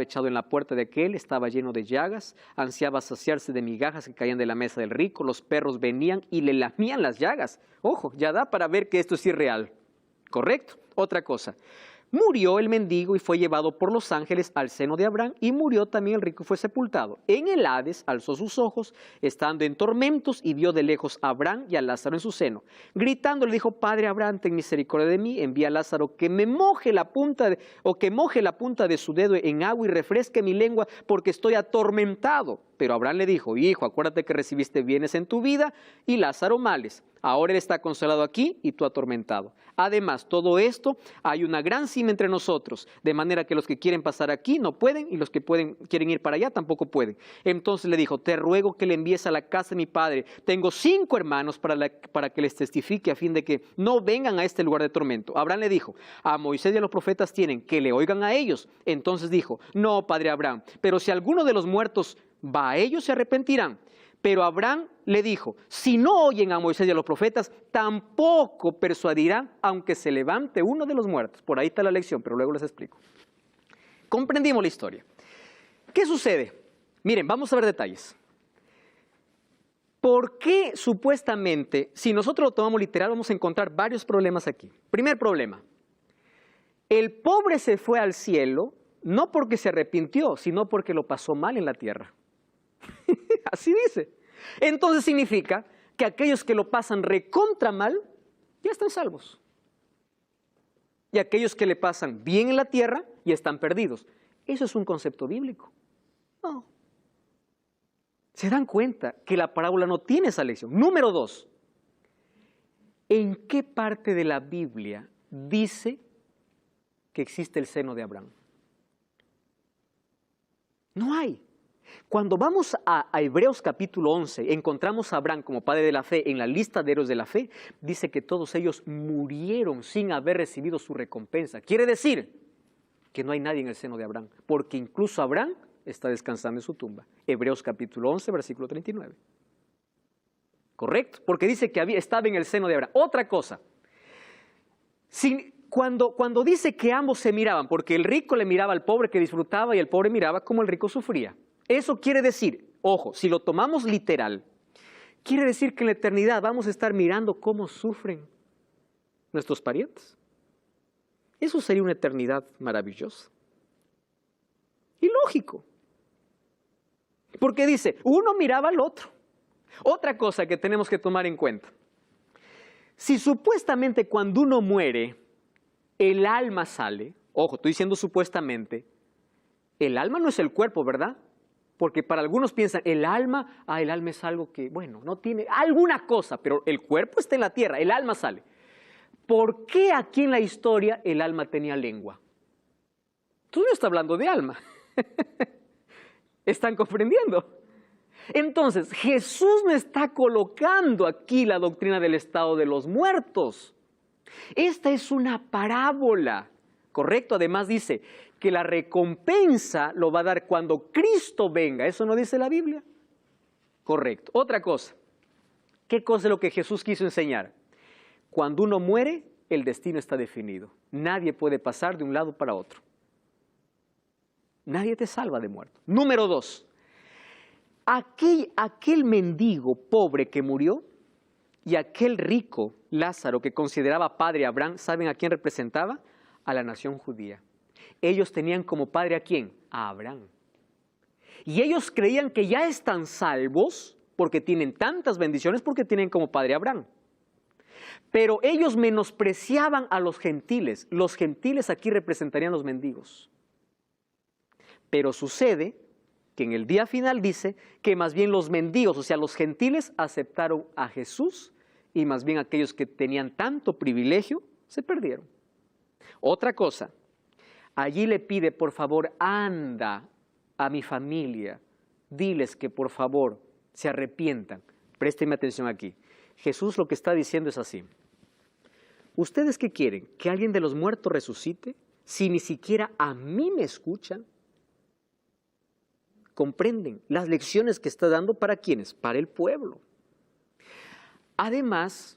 echado en la puerta de aquel, estaba lleno de llagas, ansiaba saciarse de migajas que caían de la mesa del rico. Los perros venían y le lamían las llagas. Ojo, ya da para ver que esto es irreal. ¿Correcto? Otra cosa. Murió el mendigo y fue llevado por los ángeles al seno de Abraham, y murió también el rico y fue sepultado. En el Hades alzó sus ojos, estando en tormentos, y vio de lejos a Abraham y a Lázaro en su seno. Gritando le dijo, Padre Abraham, ten misericordia de mí, envía a Lázaro que moje la punta de su dedo en agua y refresque mi lengua, porque estoy atormentado. Pero Abraham le dijo, hijo, acuérdate que recibiste bienes en tu vida y Lázaro males. Ahora él está consolado aquí y tú atormentado. Además, todo esto, hay una gran cima entre nosotros, de manera que los que quieren pasar aquí no pueden y los que quieren ir para allá tampoco pueden. Entonces le dijo, te ruego que le envíes a la casa de mi padre. Tengo 5 hermanos para que les testifique a fin de que no vengan a este lugar de tormento. Abraham le dijo, a Moisés y a los profetas tienen que le oigan a ellos. Entonces dijo, no, padre Abraham, pero si alguno de los muertos va a ellos, se arrepentirán. Pero Abraham le dijo, si no oyen a Moisés y a los profetas, tampoco persuadirán, aunque se levante uno de los muertos. Por ahí está la lección, pero luego les explico. Comprendimos la historia. ¿Qué sucede? Miren, vamos a ver detalles. ¿Por qué supuestamente, si nosotros lo tomamos literal, vamos a encontrar varios problemas aquí? Primer problema, el pobre se fue al cielo, no porque se arrepintió, sino porque lo pasó mal en la tierra. Así dice. Entonces significa que aquellos que lo pasan recontra mal, ya están salvos. Y aquellos que le pasan bien en la tierra, ya están perdidos. ¿Eso es un concepto bíblico? No. ¿Se dan cuenta que la parábola no tiene esa lección? Número 2. ¿En qué parte de la Biblia dice que existe el seno de Abraham? No hay. Cuando vamos a Hebreos capítulo 11, encontramos a Abraham como padre de la fe en la lista de héroes de la fe, dice que todos ellos murieron sin haber recibido su recompensa. Quiere decir que no hay nadie en el seno de Abraham, porque incluso Abraham está descansando en su tumba. Hebreos capítulo 11, versículo 39. ¿Correcto? Porque dice que estaba en el seno de Abraham. Otra cosa, cuando dice que ambos se miraban, porque el rico le miraba al pobre que disfrutaba y el pobre miraba cómo el rico sufría. Eso quiere decir, ojo, si lo tomamos literal, quiere decir que en la eternidad vamos a estar mirando cómo sufren nuestros parientes. Eso sería una eternidad maravillosa. Y lógico. Porque dice, uno miraba al otro. Otra cosa que tenemos que tomar en cuenta. Si supuestamente cuando uno muere, el alma sale, ojo, estoy diciendo supuestamente, el alma no es el cuerpo, ¿verdad? Porque para algunos piensan, el alma es algo que, bueno, no tiene alguna cosa, pero el cuerpo está en la tierra, el alma sale. ¿Por qué aquí en la historia el alma tenía lengua? Tú no estás hablando de alma. ¿Están comprendiendo? Entonces, Jesús no está colocando aquí la doctrina del estado de los muertos. Esta es una parábola, ¿correcto? Además dice que la recompensa lo va a dar cuando Cristo venga. ¿Eso no dice la Biblia? Correcto. Otra cosa. ¿Qué cosa es lo que Jesús quiso enseñar? Cuando uno muere, el destino está definido. Nadie puede pasar de un lado para otro. Nadie te salva de muerto. Número 2. Aquel mendigo pobre que murió y aquel rico Lázaro que consideraba padre a Abraham, ¿saben a quién representaba? A la nación judía. Ellos tenían como padre ¿a quién? A Abraham. Y ellos creían que ya están salvos porque tienen tantas bendiciones, porque tienen como padre a Abraham. Pero ellos menospreciaban a los gentiles. Los gentiles aquí representarían los mendigos. Pero sucede que en el día final dice que más bien los mendigos, o sea, los gentiles aceptaron a Jesús y más bien aquellos que tenían tanto privilegio se perdieron. Otra cosa, allí le pide, por favor, anda a mi familia, diles que por favor se arrepientan. Présteme atención aquí. Jesús lo que está diciendo es así. ¿Ustedes qué quieren? ¿Que alguien de los muertos resucite? Si ni siquiera a mí me escuchan. ¿Comprenden las lecciones que está dando para quiénes? Para el pueblo. Además,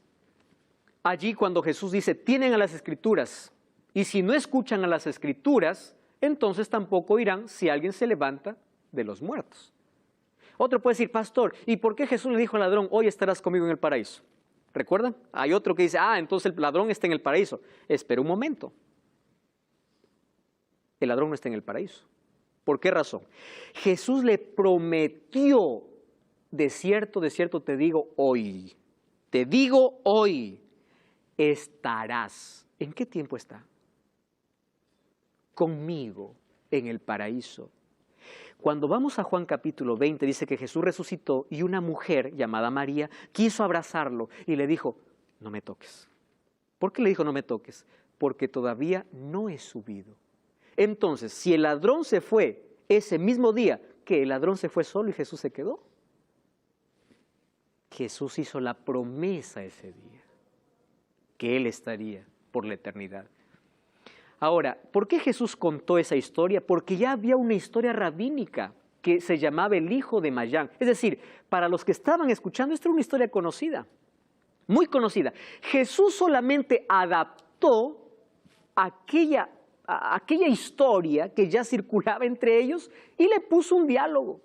allí cuando Jesús dice, tienen a las Escrituras, y si no escuchan a las Escrituras, entonces tampoco irán si alguien se levanta de los muertos. Otro puede decir, pastor, ¿y por qué Jesús le dijo al ladrón, hoy estarás conmigo en el paraíso? ¿Recuerdan? Hay otro que dice, entonces el ladrón está en el paraíso. Espera un momento. El ladrón no está en el paraíso. ¿Por qué razón? Jesús le prometió, de cierto te digo hoy, estarás. ¿En qué tiempo está? Conmigo en el paraíso. Cuando vamos a Juan capítulo 20, dice que Jesús resucitó y una mujer llamada María quiso abrazarlo y le dijo, no me toques. ¿Por qué le dijo no me toques? Porque todavía no he subido. Entonces, si el ladrón se fue ese mismo día, que el ladrón se fue solo y Jesús se quedó. Jesús hizo la promesa ese día, que Él estaría por la eternidad. Ahora, ¿por qué Jesús contó esa historia? Porque ya había una historia rabínica que se llamaba el hijo de Mayán. Es decir, para los que estaban escuchando, esta era una historia conocida, muy conocida. Jesús solamente adaptó aquella historia que ya circulaba entre ellos y le puso un diálogo.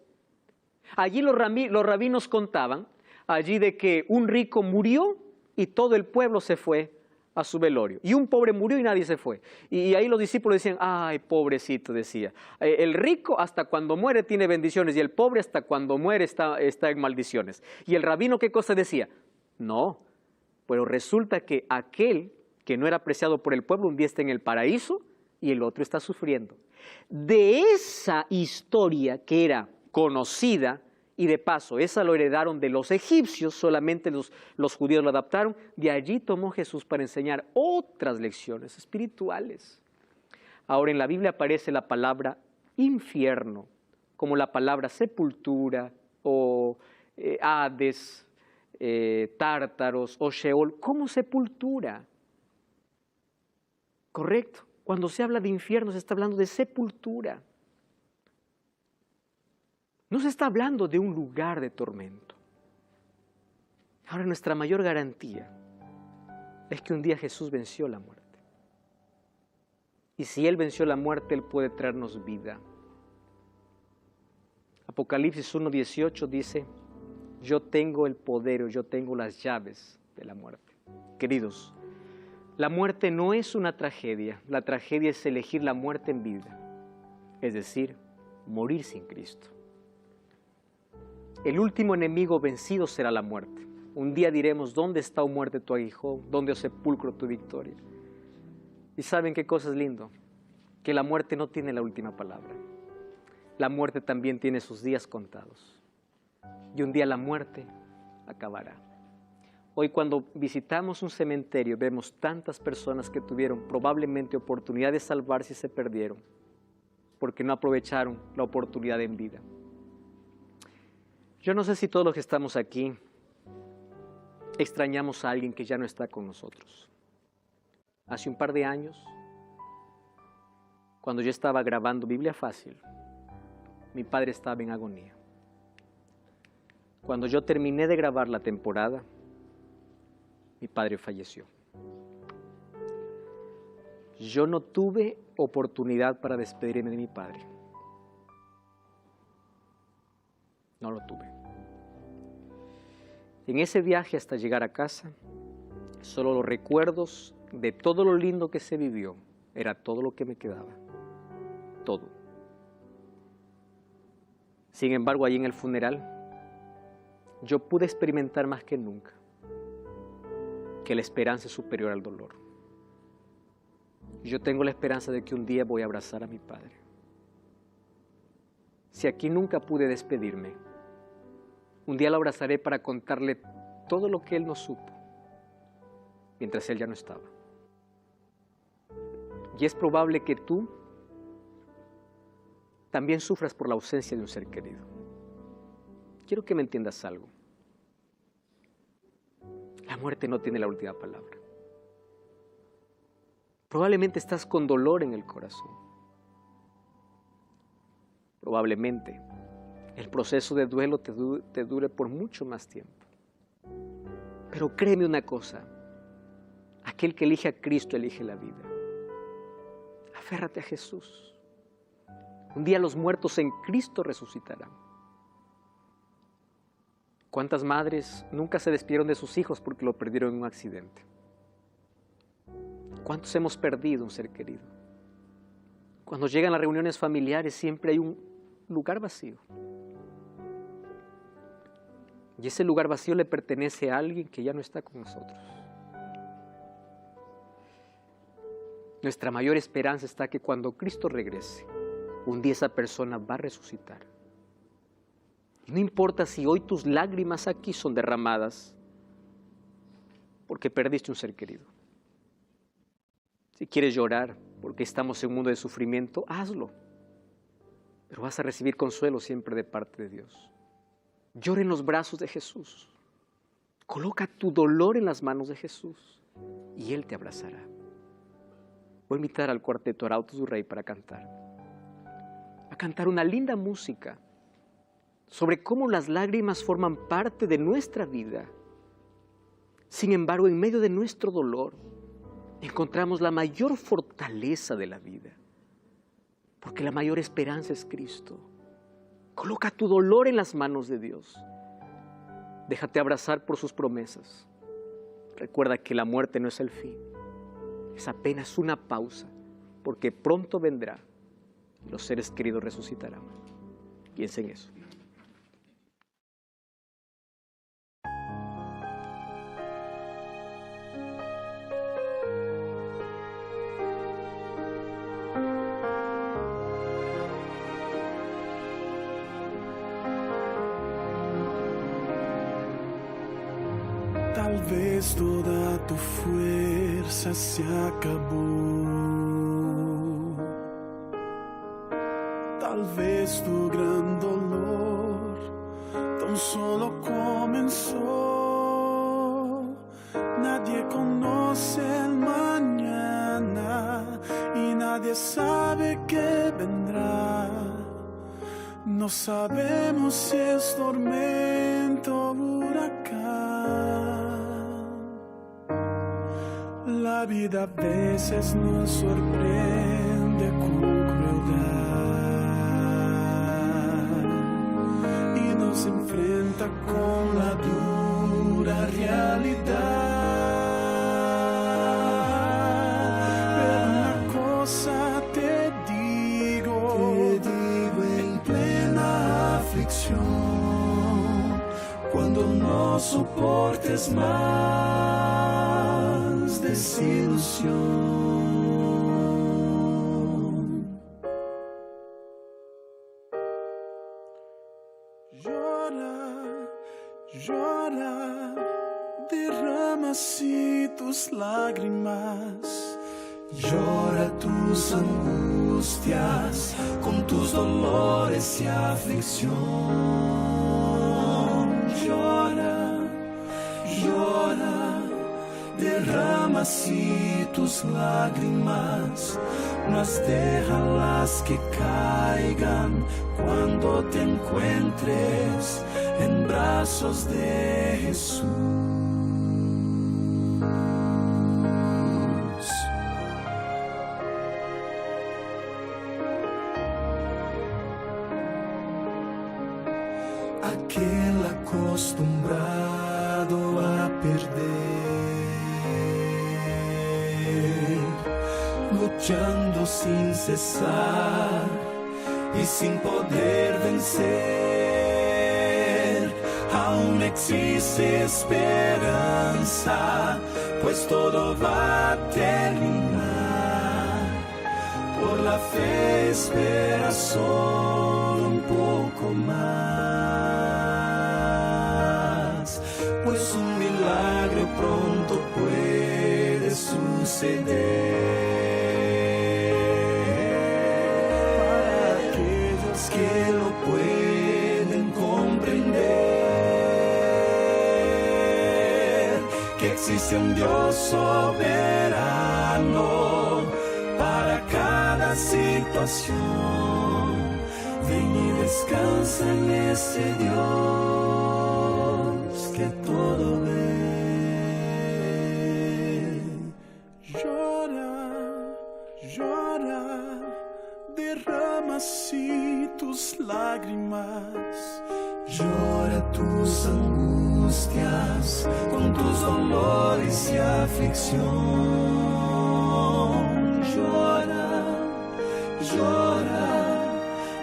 Allí los rabinos contaban, allí de que un rico murió y todo el pueblo se fue a su velorio. Y un pobre murió y nadie se fue. Y ahí los discípulos decían, ay, pobrecito, decía. El rico hasta cuando muere tiene bendiciones y el pobre hasta cuando muere está en maldiciones. Y el rabino, ¿qué cosa decía? No, pero resulta que aquel que no era apreciado por el pueblo un día está en el paraíso y el otro está sufriendo. De esa historia que era conocida, y de paso, esa lo heredaron de los egipcios, solamente los judíos lo adaptaron, de allí tomó Jesús para enseñar otras lecciones espirituales. Ahora en la Biblia aparece la palabra infierno, como la palabra sepultura, o Hades, Tártaros, o Sheol, como sepultura. ¿Correcto? Cuando se habla de infierno se está hablando de sepultura. No se está hablando de un lugar de tormento. Ahora nuestra mayor garantía es que un día Jesús venció la muerte. Y si Él venció la muerte, Él puede traernos vida. Apocalipsis 1:18 dice, yo tengo el poder, yo tengo las llaves de la muerte. Queridos, La muerte no es una tragedia, la tragedia es elegir la muerte en vida, es decir, morir sin Cristo. El último enemigo vencido será la muerte. Un día diremos, ¿dónde está, oh muerte, tu aguijón? ¿Dónde, oh sepulcro, tu victoria? ¿Y saben qué cosa es lindo? Que la muerte no tiene la última palabra. La muerte también tiene sus días contados. Y un día la muerte acabará. Hoy cuando visitamos un cementerio vemos tantas personas que tuvieron probablemente oportunidad de salvarse y se perdieron porque no aprovecharon la oportunidad en vida. Yo no sé si todos los que estamos aquí extrañamos a alguien que ya no está con nosotros. Hace un par de años, cuando yo estaba grabando Biblia Fácil, mi padre estaba en agonía. Cuando yo terminé de grabar la temporada, mi padre falleció. Yo no tuve oportunidad para despedirme de mi padre. No lo tuve. En ese viaje hasta llegar a casa, solo los recuerdos de todo lo lindo que se vivió, era todo lo que me quedaba. Todo. Sin embargo, allí en el funeral, yo pude experimentar más que nunca que la esperanza es superior al dolor. Yo tengo la esperanza de que un día voy a abrazar a mi padre. Si aquí nunca pude despedirme, un día lo abrazaré para contarle todo lo que él no supo, mientras él ya no estaba. Y es probable que tú también sufras por la ausencia de un ser querido. Quiero que me entiendas algo. La muerte no tiene la última palabra. Probablemente estás con dolor en el corazón. Probablemente el proceso de duelo te dure por mucho más tiempo. Pero créeme una cosa, aquel que elige a Cristo elige la vida. Aférrate a Jesús. Un día los muertos en Cristo resucitarán. ¿Cuántas madres nunca se despidieron de sus hijos porque lo perdieron en un accidente? ¿Cuántos hemos perdido un ser querido? Cuando llegan las reuniones familiares siempre hay un lugar vacío. Y ese lugar vacío le pertenece a alguien que ya no está con nosotros. Nuestra mayor esperanza está que cuando Cristo regrese, un día esa persona va a resucitar. Y no importa si hoy tus lágrimas aquí son derramadas porque perdiste un ser querido. Si quieres llorar porque estamos en un mundo de sufrimiento, hazlo. Pero vas a recibir consuelo siempre de parte de Dios. Llora en los brazos de Jesús. Coloca tu dolor en las manos de Jesús y Él te abrazará. Voy a invitar al cuarteto Arautos do Rei para cantar. A cantar una linda música sobre cómo las lágrimas forman parte de nuestra vida. Sin embargo, en medio de nuestro dolor, encontramos la mayor fortaleza de la vida, porque la mayor esperanza es Cristo. Coloca tu dolor en las manos de Dios. Déjate abrazar por sus promesas. Recuerda que la muerte no es el fin, es apenas una pausa, porque pronto vendrá y los seres queridos resucitarán. Piensa en eso. Tal vez toda tu fuerza se acabó. Tal vez tu gran dolor tan solo comenzó. Nadie conoce el mañana y nadie sabe qué vendrá. No sabemos si es tormento o huracán. La vida a veces nos sorprende con crueldad y nos enfrenta con la dura realidad. soportes más desilusión. Llora, llora, derrama así tus lágrimas. Llora tus angustias con tus dolores y aflicción. Llora, llora, derrama así tus lágrimas, mas déjalas que caigan cuando te encuentres en brazos de Jesús. Aquel acostumbrado a perder, luchando sin cesar y sin poder vencer, aún existe esperanza, pues todo va a terminar. Por la fe espera solo un poco más, pues un milagro pronto puede suceder. Para aquellos que lo pueden comprender, que existe un Dios soberano para cada situación. Ven y descansa en ese Dios que todo ve. Llora, llora, derrama así tus lágrimas. Llora tus angustias con tus dolores y aflicción. Llora, llora,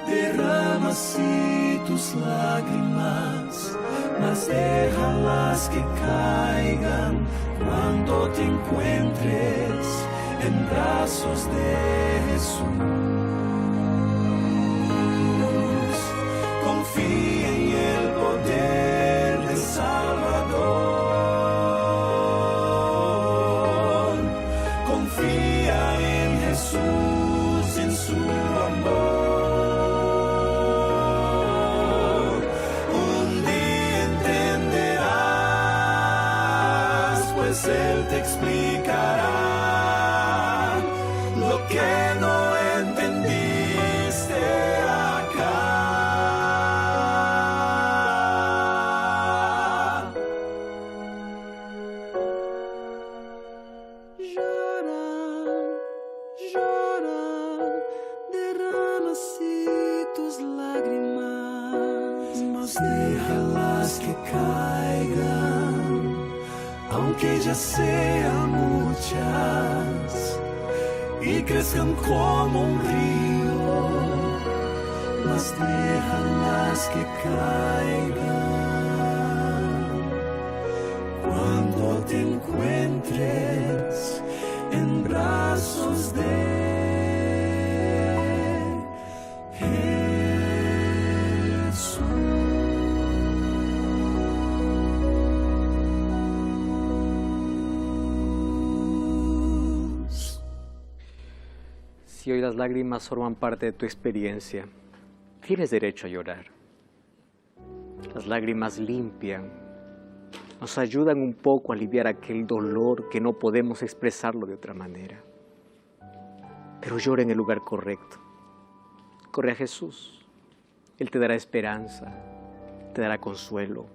derrama así tus lágrimas, mas déjalas que caigan cuando te encuentres en brazos de Jesús. Confía en el poder del Salvador. Confía en Jesús, en su amor. Un día entenderás, pues Él te explicará lo que no entendiste acá. Llora, llora, derrama así tus lágrimas, mas déjalas que caigan, aunque ya sean muchas y crezcan como un río, mas déjalas que caigan cuando te encuentres en brazos de Jesús. Si hoy las lágrimas forman parte de tu experiencia, tienes derecho a llorar. Las lágrimas limpian, nos ayudan un poco a aliviar aquel dolor que no podemos expresarlo de otra manera. Pero llora en el lugar correcto. Corre a Jesús. Él te dará esperanza, te dará consuelo.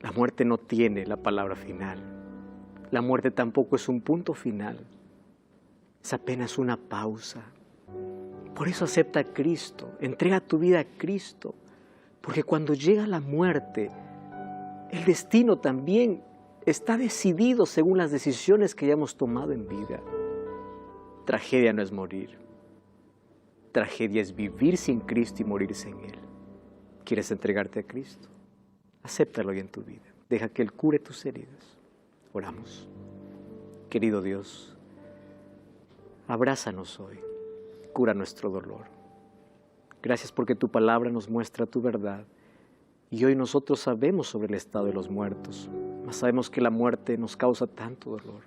La muerte no tiene la palabra final. La muerte tampoco es un punto final. Es apenas una pausa. Por eso acepta a Cristo, entrega tu vida a Cristo, porque cuando llega la muerte, el destino también está decidido según las decisiones que hayamos tomado en vida. Tragedia no es morir. Tragedia es vivir sin Cristo y morirse en Él. ¿Quieres entregarte a Cristo? Acéptalo hoy en tu vida. Deja que Él cure tus heridas. Oramos. Querido Dios, abrázanos hoy. Cura nuestro dolor. Gracias porque tu palabra nos muestra tu verdad. Y hoy nosotros sabemos sobre el estado de los muertos, mas sabemos que la muerte nos causa tanto dolor.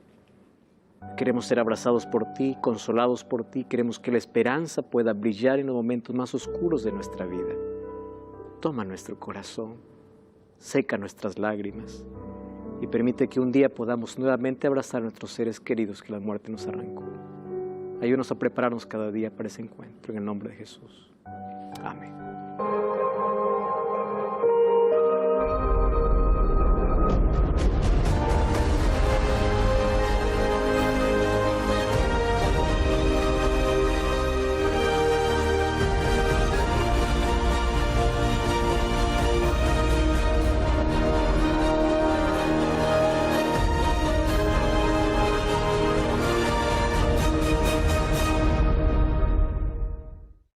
Queremos ser abrazados por ti, consolados por ti. Queremos que la esperanza pueda brillar en los momentos más oscuros de nuestra vida. Toma nuestro corazón, seca nuestras lágrimas y permite que un día podamos nuevamente abrazar a nuestros seres queridos que la muerte nos arrancó. Ayúdanos a prepararnos cada día para ese encuentro, en el nombre de Jesús. Amén.